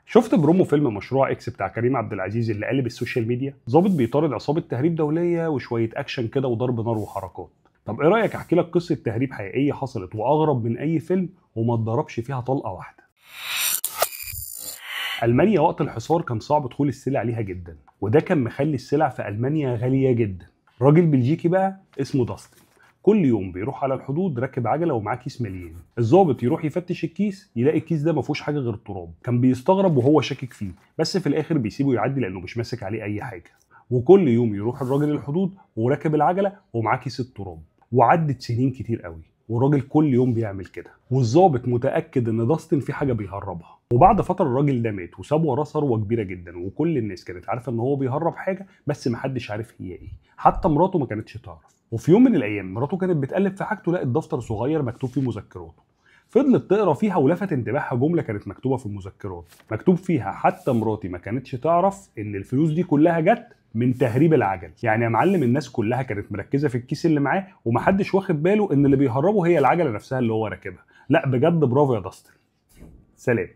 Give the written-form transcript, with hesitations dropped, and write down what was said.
شفت برومو فيلم مشروع اكس بتاع كريم عبد العزيز اللي قلب السوشيال ميديا؟ ظابط بيطارد عصابه تهريب دوليه وشويه اكشن كده وضرب نار وحركات. طب ايه رايك احكي لك قصه تهريب حقيقيه حصلت واغرب من اي فيلم وما اتضربش فيها طلقه واحده؟ المانيا وقت الحصار كان صعب دخول السلع ليها جدا، وده كان مخلي السلع في المانيا غاليه جدا. راجل بلجيكي بقى اسمه داستن كل يوم بيروح على الحدود راكب عجله ومعاه كيس مليان. الضابط يروح يفتش الكيس يلاقي الكيس ده ما فيهوش حاجه غير التراب. كان بيستغرب وهو شاكك فيه، بس في الاخر بيسيبه يعدي لانه مش ماسك عليه اي حاجه. وكل يوم يروح الراجل الحدود وراكب العجله ومعاه كيس التراب. وعدت سنين كتير قوي والراجل كل يوم بيعمل كده، والضابط متاكد ان داستن في حاجه بيهربها. وبعد فتره الراجل ده مات وساب وراه ثروه كبيره جدا، وكل الناس كانت عارفه ان هو بيهرب حاجه بس محدش عارف هي ايه. حتى مراته ما كانتش تعرف. وفي يوم من الايام مراته كانت بتقلب في حاجته لقت دفتر صغير مكتوب فيه مذكراته. فضلت تقرا فيها ولفت انتباهها جمله كانت مكتوبه في المذكرات، مكتوب فيها: حتى مراتي ما كانتش تعرف ان الفلوس دي كلها جت من تهريب العجل. يعني يا معلم الناس كلها كانت مركزه في الكيس اللي معاه ومحدش واخد باله ان اللي بيهربه هي العجله نفسها اللي هو راكبها. لا بجد برافو يا داستن. سلام.